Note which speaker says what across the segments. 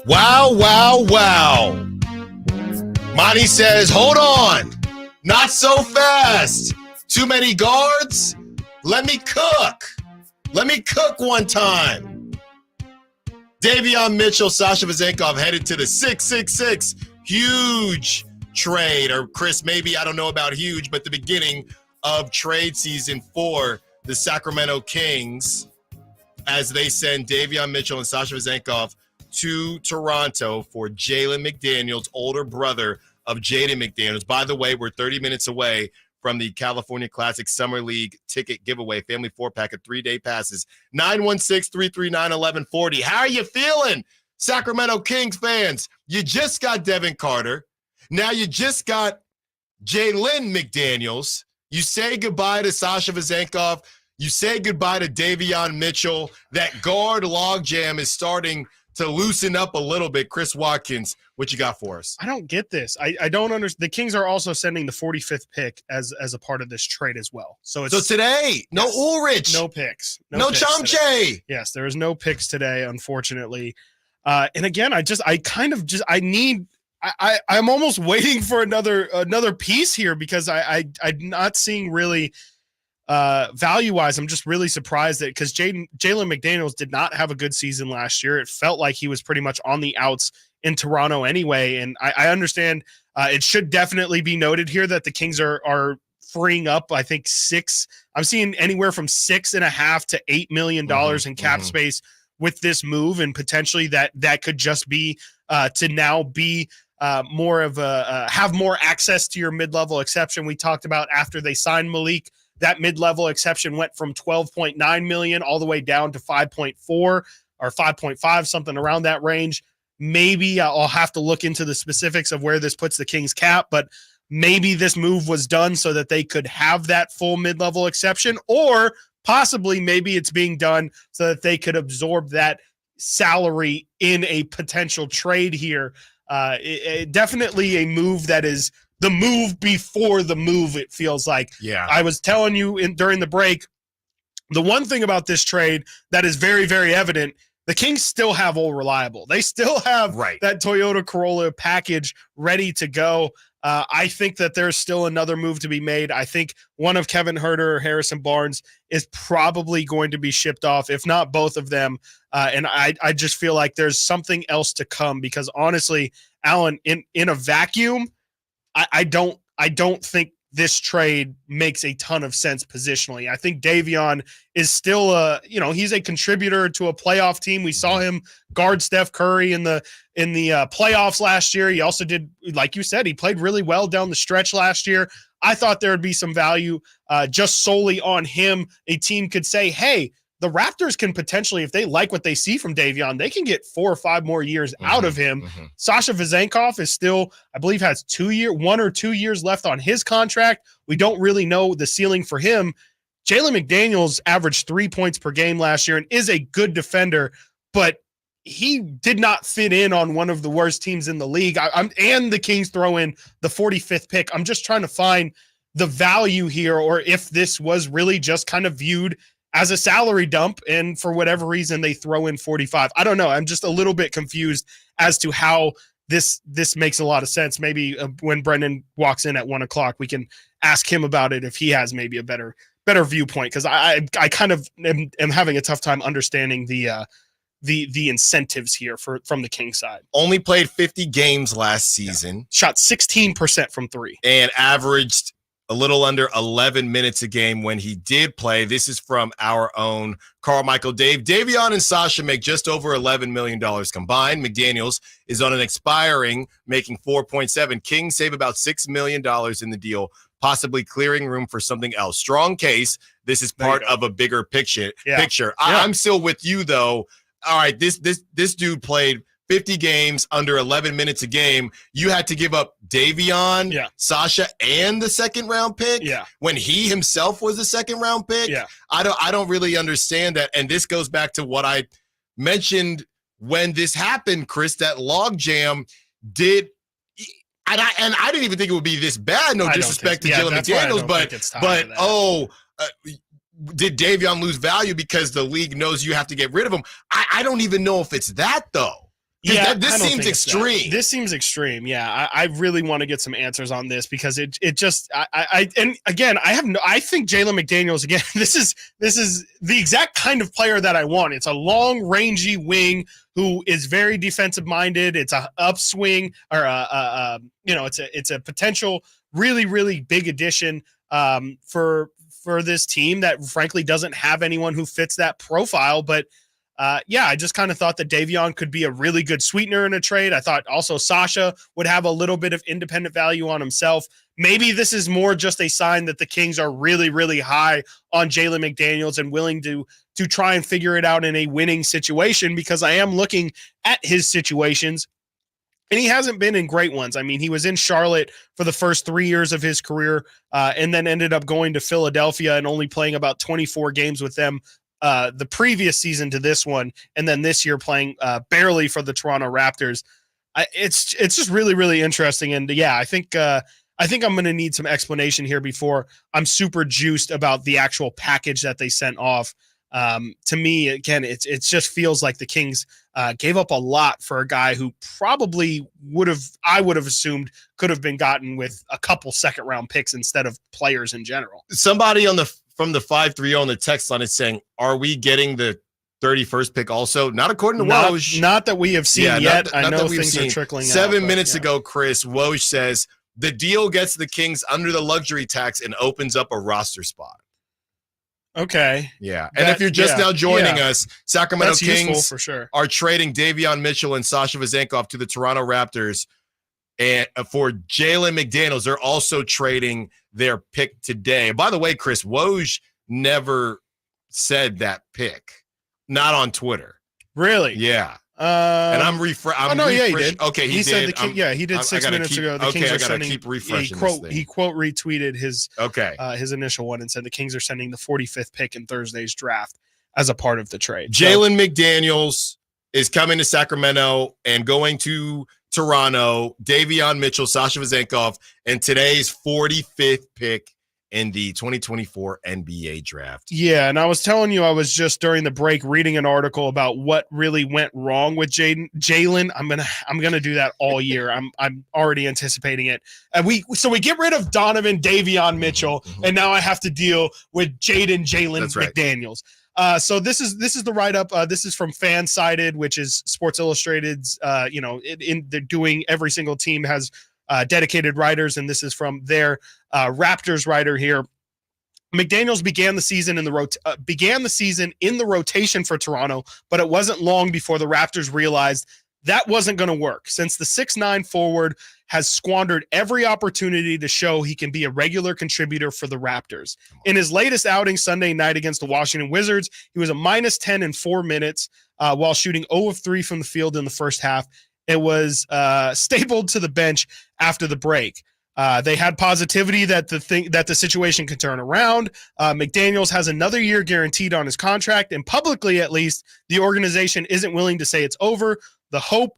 Speaker 1: Wow, wow, wow. Monty says, hold on. Not so fast. Too many guards? Let me cook. Let me cook one time. Davion Mitchell, Sasha Vezenkov headed to the 666. Huge trade. Or Chris, maybe I don't know about huge, but the beginning of trade season for the Sacramento Kings as they send Davion Mitchell and Sasha Vezenkov to Toronto for Jalen McDaniels, older brother of Jaden McDaniels. By the way, we're 30 minutes away from the California Classic Summer League ticket giveaway, family 4-pack of 3-day passes, 916-339-1140. How are you feeling, Sacramento Kings fans? You just got Devin Carter. Now you just got Jalen McDaniels. You say goodbye to Sasha Vezenkov. You say goodbye to Davion Mitchell. That guard logjam is starting to loosen up a little bit. Chris Watkins, what you got for us?
Speaker 2: I don't get this. I don't understand. The Kings are also sending the 45th pick as a part of this trade as well. So
Speaker 1: today, no
Speaker 2: yes,
Speaker 1: Ulrich.
Speaker 2: No picks.
Speaker 1: No Chomche.
Speaker 2: Yes, there is no picks today, unfortunately. And again, I'm almost waiting for another piece here because I'm not seeing really value-wise. I'm just really surprised that because Jalen McDaniels did not have a good season last year. It felt like he was pretty much on the outs in Toronto anyway. And I understand it should definitely be noted here that the Kings are freeing up, I think I'm seeing anywhere from $6.5 to $8 million in cap space with this move. And potentially that could just be to now be more of have more access to your mid-level exception. We talked about after they signed Malik, that mid-level exception went from $12.9 million all the way down to 5.4 or 5.5, something around that range. Maybe I'll have to look into the specifics of where this puts the Kings cap, but maybe this move was done so that they could have that full mid-level exception, or possibly maybe it's being done so that they could absorb that salary in a potential trade here. Definitely a move that is the move before the move, it feels like.
Speaker 1: Yeah.
Speaker 2: I was telling you during the break, the one thing about this trade that is very, very evident, the Kings still have Old Reliable. They still have that Toyota Corolla package ready to go. I think that there's still another move to be made. I think one of Kevin Huerter or Harrison Barnes is probably going to be shipped off, if not both of them. And I just feel like there's something else to come because honestly, Alan, in a vacuum, I don't think this trade makes a ton of sense positionally. I think Davion is still he's a contributor to a playoff team. We saw him guard Steph Curry in the playoffs last year. He also did, like you said, he played really well down the stretch last year. I thought there would be some value just solely on him. A team could say, hey, the Raptors can potentially, if they like what they see from Davion, they can get 4 or 5 more years out of him. Sasha Vezenkov is still, I believe, has 1 or 2 years left on his contract. We don't really know the ceiling for him. Jalen McDaniels averaged 3 points per game last year and is a good defender, but he did not fit in on one of the worst teams in the league. And the Kings throw in the 45th pick. I'm just trying to find the value here, or if this was really just kind of viewed as a salary dump, and for whatever reason they throw in 45. I don't know. I'm just a little bit confused as to how this makes a lot of sense. Maybe when Brendan walks in at 1:00, we can ask him about it if he has maybe a better viewpoint, because I kind of am having a tough time understanding the incentives here from the Kings side.
Speaker 1: Only played 50 games last season.
Speaker 2: Yeah. Shot 16% from 3.
Speaker 1: And averaged a little under 11 minutes a game when he did play. This is from our own Carmichael Dave. Davion and Sasha make just over $11 million combined. McDaniels is on an expiring, making 4.7. Kings save about $6 million in the deal, possibly clearing room for something else. Strong case. This is part of a bigger picture.
Speaker 2: Yeah.
Speaker 1: I'm still with you, though. All right, this dude played 50 games under 11 minutes a game. You had to give up Davion, Sasha, and the second-round pick when he himself was the second-round pick.
Speaker 2: Yeah.
Speaker 1: I don't really understand that. And this goes back to what I mentioned when this happened, Chris, that logjam did. And I didn't even think it would be this bad. No disrespect to Jalen McDaniels, did Davion lose value because the league knows you have to get rid of him? I don't even know if it's that, though.
Speaker 2: Yeah,
Speaker 1: this seems extreme.
Speaker 2: This seems extreme. Yeah, I really want to get some answers on this because it just and again I think Jalen McDaniels again. This is the exact kind of player that I want. It's a long, rangy wing who is very defensive minded. It's a upswing or it's a potential really big addition for this team that frankly doesn't have anyone who fits that profile, but. I just kind of thought that Davion could be a really good sweetener in a trade. I thought also Sasha would have a little bit of independent value on himself. Maybe this is more just a sign that the Kings are really high on Jalen McDaniels and willing to try and figure it out in a winning situation, because I am looking at his situations and he hasn't been in great ones. I mean, he was in Charlotte for the first 3 years of his career and then ended up going to Philadelphia and only playing about 24 games with them the previous season to this one, and then this year playing barely for the Toronto Raptors. It's just really interesting, and I think I'm going to need some explanation here before I'm super juiced about the actual package that they sent off. To me, again, it just feels like the Kings gave up a lot for a guy who probably I would have assumed could have been gotten with a couple second round picks instead of players in general.
Speaker 1: Somebody from the 530 on the text line is saying, are we getting the 31st pick also? Not according to Woj.
Speaker 2: Not that we have seen yet. I know things are trickling out.
Speaker 1: 7 minutes ago, Chris, Woj says the deal gets the Kings under the luxury tax and opens up a roster spot.
Speaker 2: Okay.
Speaker 1: Yeah. And if you're just now joining us, Sacramento Kings
Speaker 2: for sure
Speaker 1: are trading Davion Mitchell and Sasha Vezenkov to the Toronto Raptors. And for Jalen McDaniels, they're also trading their pick today. By the way, Chris, Woj never said that pick. Not on Twitter.
Speaker 2: Really?
Speaker 1: Yeah. And I'm refreshing.
Speaker 2: He did.
Speaker 1: Okay,
Speaker 2: he did. He did 6 minutes ago. The Kings are sending.
Speaker 1: Keep refreshing
Speaker 2: He quote retweeted his initial one and said the Kings are sending the 45th pick in Thursday's draft as a part of the trade.
Speaker 1: Jalen McDaniels is coming to Sacramento and going to Toronto. Davion Mitchell, Sasha Vezenkov, and today's 45th pick in the 2024 NBA draft.
Speaker 2: Yeah, and I was telling you, I was just during the break reading an article about what really went wrong with Jalen. I'm gonna do that all year. I'm already anticipating it. And we get rid of Davion Mitchell, and now I have to deal with Jalen McDaniels. So this is the write-up. This is from Fansided, which is Sports Illustrated's. They're doing every single team has dedicated writers, and this is from their Raptors writer here. McDaniels began the season in the rotation for Toronto, but it wasn't long before the Raptors realized that wasn't going to work, since the 6'9" forward has squandered every opportunity to show he can be a regular contributor for the Raptors. In his latest outing Sunday night against the Washington Wizards, he was a -10 in 4 minutes while shooting 0 of 3 from the field in the first half. It was stapled to the bench after the break. They had positivity that the situation could turn around. McDaniels has another year guaranteed on his contract, and publicly, at least, the organization isn't willing to say it's over. The hope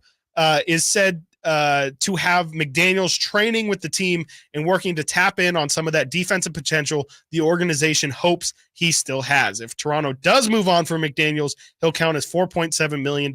Speaker 2: is said to have McDaniels training with the team and working to tap in on some of that defensive potential the organization hopes he still has. If Toronto does move on for McDaniels, he'll count as $4.7 million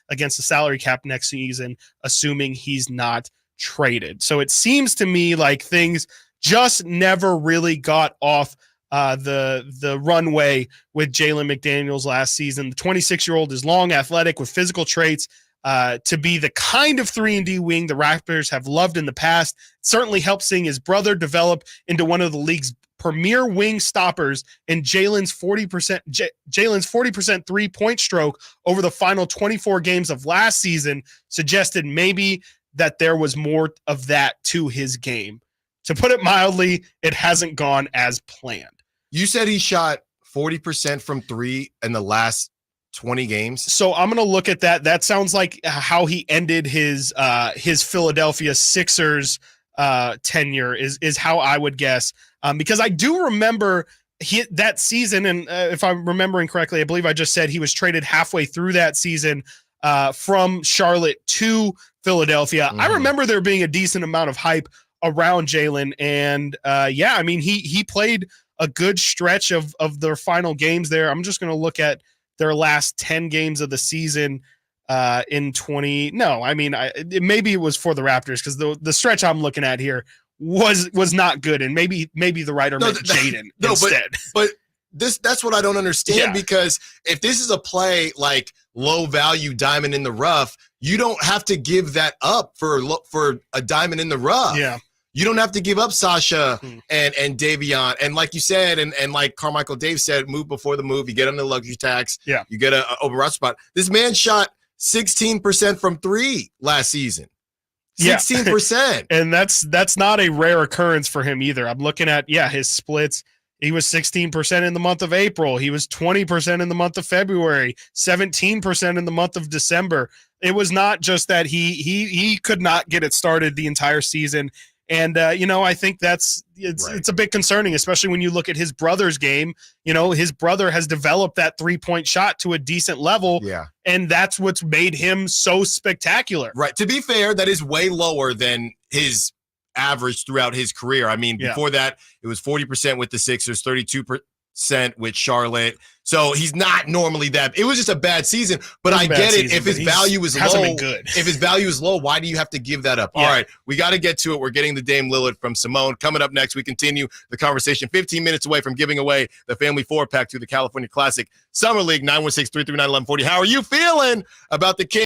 Speaker 2: against the salary cap next season, assuming he's not traded. So it seems to me like things just never really got off the runway with Jalen McDaniels last season. The 26-year-old is long, athletic, with physical traits to be the kind of 3-and-D wing the Raptors have loved in the past. It certainly helped seeing his brother develop into one of the league's premier wing stoppers, and Jalen's 40% three-point stroke over the final 24 games of last season suggested maybe that there was more of that to his game. To put it mildly, it hasn't gone as planned.
Speaker 1: You said he shot 40% from 3 in the last 20 games.
Speaker 2: So I'm going to look at that. That sounds like how he ended his Philadelphia Sixers tenure is how I would guess. Because I do remember that season, and if I'm remembering correctly, I believe I just said he was traded halfway through that season from Charlotte to Philadelphia. I remember there being a decent amount of hype around Jalen, and I mean he played a good stretch of their final games there. I'm just going to look at their last 10 games of the season. in 20. No, I mean, maybe it was for the Raptors because the stretch I'm looking at here was not good, and maybe the writer meant Jaden instead.
Speaker 1: But that's what I don't understand, because if this is a play like low value diamond in the rough, you don't have to give that up for a diamond in the rough.
Speaker 2: Yeah.
Speaker 1: You don't have to give up Sasha and Davion. And like you said, and like Carmichael Dave said, move before the move. You get on the luxury tax.
Speaker 2: Yeah.
Speaker 1: You get a over roster spot. This man shot 16% from 3 last season. 16%.
Speaker 2: And that's not a rare occurrence for him either. I'm looking at, his splits. He was 16% in the month of April. He was 20% in the month of February, 17% in the month of December. It was not just that he could not get it started the entire season. And, I think it's a bit concerning, especially when you look at his brother's game. His brother has developed that 3-point shot to a decent level.
Speaker 1: Yeah.
Speaker 2: And that's what's made him so spectacular.
Speaker 1: Right. To be fair, that is way lower than his average throughout his career. I mean, before that, it was 40% with the Sixers, 32% with Charlotte. So he's not normally that. It was just a bad season, but I get it. If his value is low, if his value is low, why do you have to give that up? All right, we got to get to it. We're getting the Dame Lillard from Simone. Coming up next, we continue the conversation 15 minutes away from giving away the family 4-pack to the California Classic Summer League. 916-339-1140. How are you feeling about the Kings?